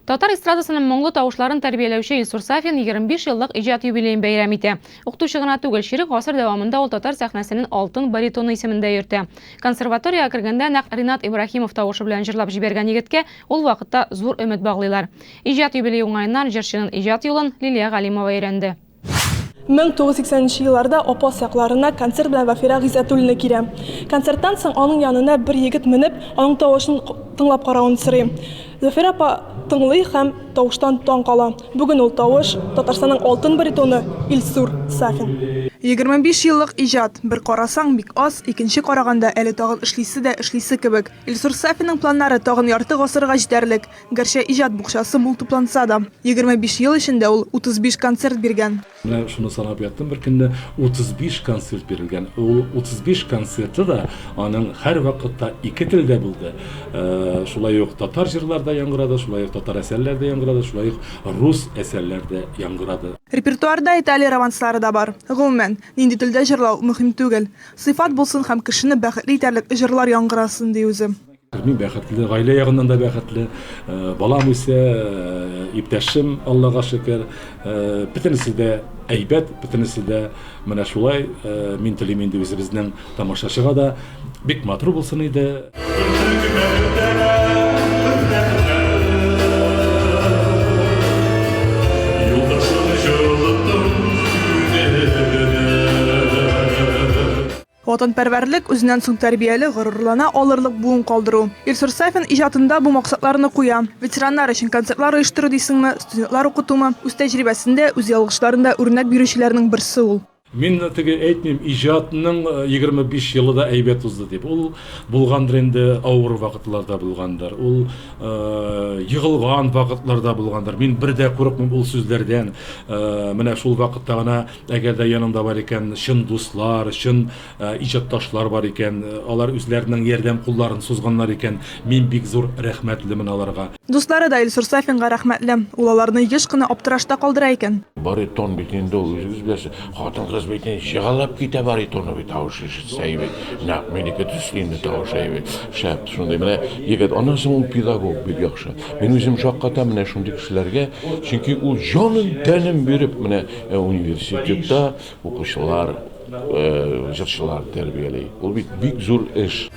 Татар эстрадасының моңлы тавышларын тәрбияләүче Илсур Сафин 25 еллык иҗат юбилеен бәйрәм итә. Укытучы гына түгел, ширек гасыр дәвамында ул татар сәхнәсенең алтын баритоны исемендә йөртә. Консерваториягә кергәндә нәкъ Ринат Ибраһимов тавышы белән җырлап җибәргән егеткә ул вакытта зур өмет баглыйлар. Иҗат юбилей уңаеннан җырчының иҗат юлын Лилия Галимова өйрәнде. 1980 елларда апа сакларына концерт белән Вафира Гыйззәтуллина килә. Концерттан соң аның янына бер егет менеп, аның тавышын тыңлап каравын сорый. Вафира апа тыңлый һәм тавыштан таң кала. Бүген ул тавыш Татарстанның алтын баритоны Илсур Сафин. 25 еллык иҗат. Бер карасаң бик аз, икенче караганда әле тагын эшлисе кебек. Илсур Сафинның планнары тагын ярты гасырга җитәрлек. Гәрчә иҗат букчасы мул тупланса да, 25 ел эчендә ул 35 концерт биргән. Менә шуны санап яттым, бер көндә 35 концерт бирелгән. Ул 35 концерты да аның һәр вакытта ике телдә булды. Шулай ук татар җырларда яңгырады, шулай ук татар әсәрләрдә яңгырады, шулай ук рус әсәрләрдә яңгырады. Репертуарда Италия романслары да бар. Гомумән, нинди телдә җырлау мөһим түгел. Сыйфат булсын һәм кешене бәхетле итәрлек җырлар яңгырасын ди үзе. Мин бәхетле, гаилә ягыннан да бәхетле, балам үсә, иптәшем, Аллага шөкер, бөтенесе дә әйбәт, бөтенесе дә менә шулай. Мин телим инде үзебезнең тамашачыга да бик матур булсын иде. Ватанпәрвәрлек үзеннән соң тәрбияле, горурлана алырлык буын калдыру. Илсур Сафин иҗатында бу максатларны куя. Ветераннар өчен концертлар оештыру дисеңме, студентлар укытумы, үз тәҗрибәсендә, үз ялгышларында үрнәк бирүчеләрнең берсе ул. Мин теге әйтмим, иҗатның 25 елы да әйбәт узды дип. Ул булгандыр инде, авыр вакытларда булгандыр. Ул егылган вакытларда булгандыр. Мин бер дә курыкмыйм ул сүзләрдән. Менә шул вакытта гына әгәр дә янымда бар икән, чын дуслар, чын иҗатташлар бар икән, алар үзләренең ярдәм кулларын сузганнар икән, мин бик зур рәхмәтлемен аларга. Дуслары да Илсур Сафинга рәхмәтле. Ул аларны еш кына аптырашта калдыра икән. Баритон бит инде ул үзегез беләсез. Хатын-кыз бит җыгалап китә баритоны бит тавышы ишетсә, нәкъ минеке төсле тавышы. Шәп, шундый менә егет, анысы ул педагог бик яхшы. Мин үзем шакката менә шундый кешеләргә, чөнки ул җанын тәнен биреп менә университетта укучылар, җырчылар тәрбиялый. Ул бит бик зур эш.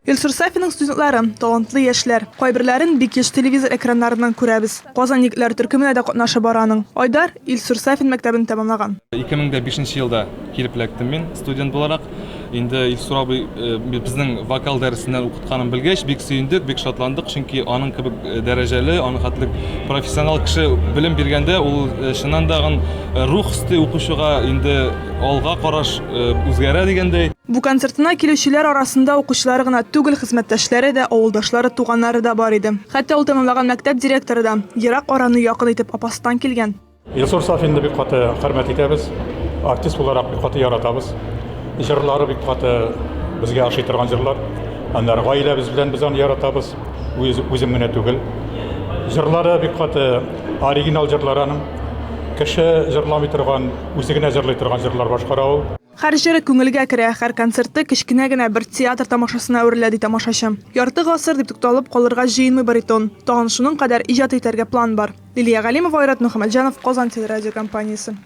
Илсур Сафинның студентлары талантлы яшьләр. Кайберләрен бик еш телевизор экраннарыннан күрәбез. Казан егетләре төркеменә дә катнашып бараның. Айдар Илсур Сафин мәктәбен тәмамлаган. 2005 елда килеп эләктем мин студент буларак. Инде Илсур абый безнең вокал дәресеннән укытканын белгәч, бик сөендек, бик шатландык, чөнки аның кебек дәрәҗәле, аның хәтлек профессионал кеше белем биргәндә, ул чыннан да рух өсте укучыга инде алга караш үзгәрә дигәндәй. Бу концертына килүчеләр арасында укучылары гына түгел, хезмәттәшләре дә, авылдашлары, туганнары да бар иде. Хәтта ул тәмамлаган мәктәп директоры да ерак араны якын итеп апастан килгән. Илсур Сафинны бик каты хөрмәт итәбез. Артист буларак бик каты яратабыз. Җырлары бик каты безгә ашый торган җырлар. Аннары гаиләбез белән без аны яратабыз. Үзем генә түгел. Җырлары бик каты оригинал җырлар аның. Кеше җырламый торган, үзе генә җырлый торган җырлар башкара ул. Һәр җыры күңелгә керә, һәр концертты кечкенә генә бер театр тамашасына әверелә ди тамашачы. Ярты гасыр дип тукталып калырга җыенмый баритон. Тагын шуның кадәр иҗат итәргә план бар. Лилия Галимова, Айрат Мөхәммәтҗанов, Казан телерадиокомпаниясе.